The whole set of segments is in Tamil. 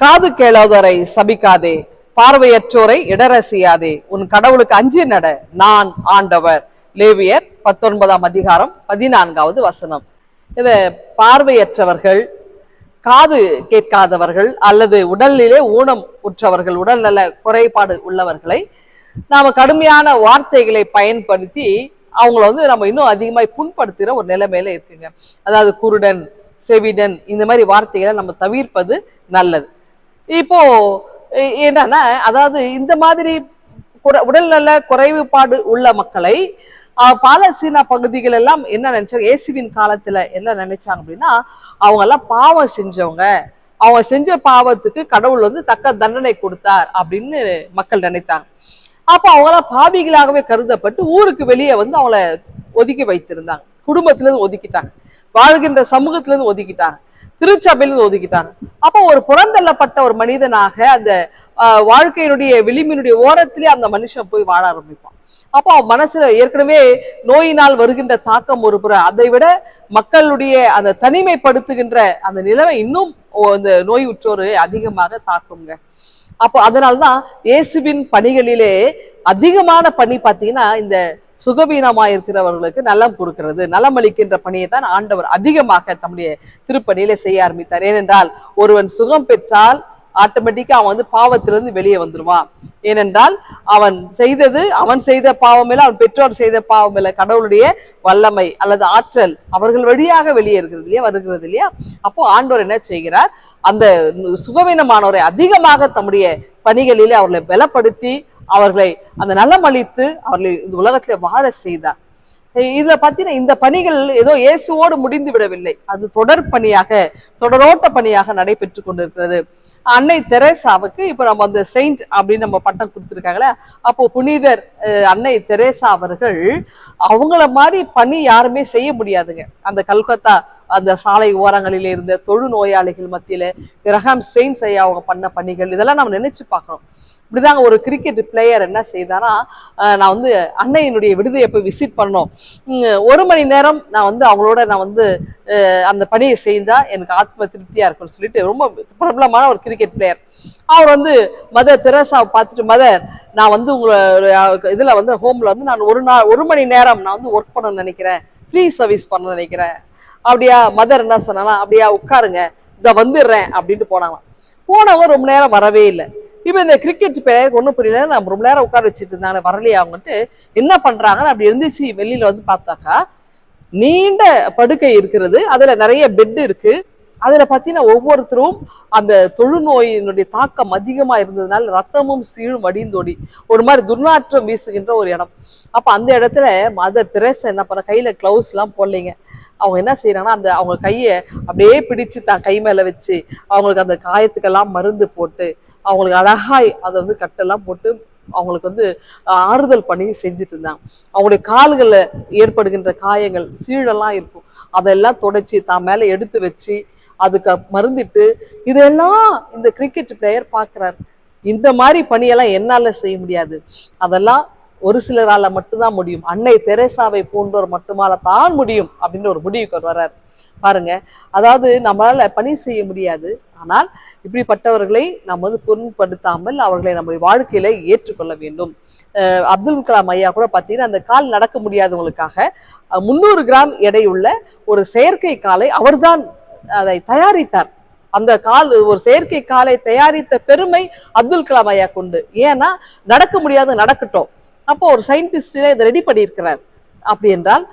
காது கேளாதோரை சபிக்காதே, பார்வையற்றோரை இடர செய்யாதே, உன் கடவுளுக்கு அஞ்சி நட, நான் ஆண்டவர். லேவியர் 19ஆம் அதிகாரம் 14வது வசனம். இத பார்வையற்றவர்கள், காது கேட்காதவர்கள் அல்லது உடல்நிலை ஊனம் உற்றவர்கள், உடல்நல குறைபாடு உள்ளவர்களை நாம கடுமையான வார்த்தைகளை பயன்படுத்தி அவங்கள நம்ம இன்னும் அதிகமாய் புண்படுத்துகிற ஒரு நிலைமையில இருக்குங்க. அதாவது குருடன், செவிடன், இந்த மாதிரி வார்த்தைகளை நம்ம தவிர்ப்பது நல்லது. இப்போ என்னன்னா, அதாவது இந்த மாதிரி உடல்நல குறைவுபாடு உள்ள மக்களை பாலஸ்தீனா பகுதிகள் எல்லாம் என்ன நினைச்சாங்க, இயேசுவின் காலத்துல என்ன நினைச்சாங்க அப்படின்னா, அவங்க எல்லாம் பாவம் செஞ்சவங்க, அவங்க செஞ்ச பாவத்துக்கு கடவுள் தக்க தண்டனை கொடுத்தார் அப்படின்னு மக்கள் நினைத்தாங்க. அப்ப அவங்களாம் பாவிகளாகவே கருதப்பட்டு ஊருக்கு வெளியே அவங்கள ஒதுக்கி வைத்திருந்தாங்க. குடும்பத்துல இருந்து ஒதுக்கிட்டாங்க, வாழ்கின்ற சமூகத்துல இருந்து ஒதுக்கிட்டாங்க, திருச்சபையிலிருந்து ஒதுக்கிட்டாங்க. அப்போ ஒரு புறந்தள்ளப்பட்ட ஒரு மனிதனாக அந்த வாழ்க்கையினுடைய விளிம்பினுடைய ஓரத்திலே அந்த மனுஷன் போய் வாழ ஆரம்பிப்பான். அப்போ அவன் மனசுல ஏற்கனவே நோயினால் வருகின்ற தாக்கம் ஒரு புறம், அதை விட மக்களுடைய அந்த தனிமைப்படுத்துகின்ற அந்த நிலைமை இன்னும் இந்த நோய் உற்றோரு அதிகமாக தாக்குங்க. அப்போ அதனால்தான் இயேசுவின் பணிகளிலே அதிகமான பணி பார்த்தீங்கன்னா இந்த சுகவீனமா இருக்கிறவர்களுக்கு நலம் கொடுக்கிறது, நலம் அளிக்கின்ற பணியை தான் ஆண்டவர் அதிகமாக தம்முடைய திருப்பணியில செய்ய ஆரம்பித்தார். ஏனென்றால் ஒருவன் சுகம் பெற்றால் ஆட்டோமேட்டிக்கா அவன் பாவத்திலிருந்து வெளியே வந்துருவான். ஏனென்றால் அவன் செய்த பாவம் இல்ல, அவன் பெற்றோர் செய்த பாவம் இல்ல, கடவுளுடைய வல்லமை அல்லது ஆற்றல் அவர்கள் வழியாக வெளியே வருகிறது இல்லையா. அப்போ ஆண்டவர் என்ன செய்கிறார், அந்த சுகவீனமானவரை அதிகமாக தம்முடைய பணிகளிலே அவர்களை பலப்படுத்தி அவர்களை அந்த நலம் அளித்து அவர்களை இந்த உலகத்துல வாழ செய்தார். இதுல பாத்தீங்கன்னா இந்த பணிகள் ஏதோ இயேசுவோடு முடிந்து விடவில்லை, அது தொடரோட்ட பணியாக நடைபெற்று கொண்டிருக்கிறது. அன்னை தெரேசாவுக்கு இப்ப நம்ம அந்த செயின்ட் அப்படின்னு நம்ம பட்டம் கொடுத்துருக்காங்களே, அப்போ புனிதர் அன்னை தெரேசா அவர்கள் அவங்கள மாதிரி பணி யாருமே செய்ய முடியாதுங்க. அந்த கல்கத்தா அந்த சாலை ஓரங்களில இருந்த தொழுநோயாளிகள் மத்தியில கிரஹாம் ஸ்ட்ரெயின் செய்ய அவங்க பண்ண பணிகள் இதெல்லாம் நம்ம நினைச்சு பார்க்கிறோம். இப்படிதாங்க ஒரு கிரிக்கெட் பிளேயர் என்ன செய்தானா, நான் அன்னையினுடைய விடுதியை போய் விசிட் பண்ணோம், 1 மணி நேரம் நான் அவங்களோட அந்த பணியை செய்தா எனக்கு ஆத்ம திருப்தியா இருக்கும்னு சொல்லிட்டு ரொம்ப பிரபலமான ஒரு கிரிக்கெட் பிளேயர். அவர் மதர் தெரேசாவை பார்த்துட்டு, மதர் நான் உங்களோட இதுல ஹோம்ல நான் 1 மணி நேரம் நான் ஒர்க் பண்ணணும்னு நினைக்கிறேன், ஃப்ரீ சர்வீஸ் பண்ணணும்னு நினைக்கிறேன். அப்படியா? மதர் என்ன சொன்னா, அப்படியா உட்காருங்க இத வந்துடுறேன் அப்படின்ட்டு போனாங்களாம். போனவங்க ரொம்ப நேரம் வரவே இல்லை. இப்ப இந்த கிரிக்கெட் பிளேயர் ஒன்றும் புரியல, நம்ம ரொம்ப நேரம் உட்கார வச்சுட்டு இருந்தாங்க வரலையா அவங்கன்ட்டு என்ன பண்றாங்கன்னு அப்படி இருந்துச்சு. வெளியில பார்த்தாக்கா நீண்ட படுக்கை இருக்கிறது, அதுல நிறைய பெட் இருக்கு. அதுல பாத்தீங்கன்னா ஒவ்வொருத்தரும் அந்த தொழுநோயினுடைய தாக்கம் அதிகமா இருந்ததுனால ரத்தமும் சீழும் வடிந்தோடி ஒரு மாதிரி துர்நாற்றம் வீசுகின்ற ஒரு இடம். அப்ப அந்த இடத்துல மதர் தெரேசா என்ன பண்ண, கையில கிளவுஸ் எல்லாம் போடலைங்க. அவங்க என்ன செய்யறாங்கன்னா அவங்க கையை அப்படியே பிடிச்சு தான் கை மேல வச்சு அவங்களுக்கு அந்த காயத்துக்கெல்லாம் மருந்து போட்டு அவங்களுக்கு அழகாய் அதை கட்டெல்லாம் போட்டு அவங்களுக்கு ஆறுதல் பண்ணி செஞ்சுட்டு இருந்தாங்க. அவங்களுடைய கால்கள்ல ஏற்படுகின்ற காயங்கள் சீழெல்லாம் இருக்கும், அதெல்லாம் தொடச்சி தான் மேல எடுத்து வச்சு அதுக்கு மருந்திட்டு இதெல்லாம் இந்த கிரிக்கெட் பிளேயர் பார்க்கிறார். இந்த மாதிரி பணியெல்லாம் என்னால செய்ய முடியாது, அதெல்லாம் ஒரு சிலரால மட்டும்தான் முடியும், அன்னை தெரேசாவை போன்றோர் மட்டுமால தான் முடியும் அப்படின்னு ஒரு முடிவுக்கு வர்றார். பாருங்க, அதாவது நம்மளால பணி செய்ய முடியாது, ஆனால் இப்படிப்பட்டவர்களை நம்ம பொருட்படுத்தாமல் அவர்களை நம்முடைய வாழ்க்கையில ஏற்றுக்கொள்ள வேண்டும். அப்துல் கலாம் ஐயா கூட பார்த்தீங்கன்னா அந்த கால் நடக்க முடியாதவங்களுக்காக 300 கிராம் எடையுள்ள ஒரு செயற்கை காலை அவர்தான் அதை தயாரித்தார். அந்த ஒரு செயற்கை காலை தயாரித்த பெருமை அப்துல் கலாம் ஐயா கொண்டு. ஏன்னா நடக்க முடியாது, நடக்கட்டும். அப்போ ஒரு சயின்டிஸ்டே இதை ரெடி பண்ணியிருக்கிறார். அப்படி என்றால்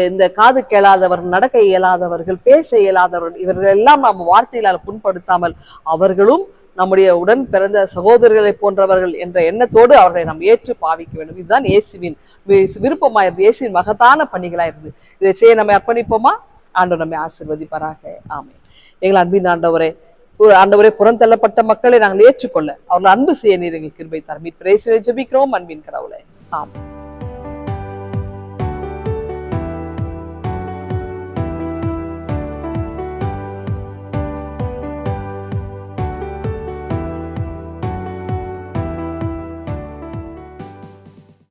இந்த காது கேளாதவர்கள், நடக்க இயலாதவர்கள், பேச இயலாதவர்கள், இவர்கள் எல்லாம் நம்ம வார்த்தைகளால் புண்படுத்தாமல் அவர்களும் நம்முடைய உடன் பிறந்த சகோதரர்களை போன்றவர்கள் என்ற எண்ணத்தோடு அவர்களை நாம் ஏற்று பாவிக்க வேண்டும். இதுதான் இயேசுவின் விருப்பமாயிருந்து, இயேசுவின் மகத்தான பணிகளாயிருந்து. இதை செய்ய நம்ம அர்ப்பணிப்போமா? ஆண்டவர் நம்மை ஆசீர்வதிப்பாராக. ஆமென். எங்கள் அன்பின் ஆண்டவரே, புறந்தள்ளப்பட்ட மக்களை நாங்கள் ஏற்றுக்கொள்ள அவர்கள் அன்பு செய்ய நீர் எங்களுக்கு கிருபை தாரும். மீட்பர் இயேசுவை ஜெபிக்கிறோம் அன்பின் கடவுளே. ஆமென்.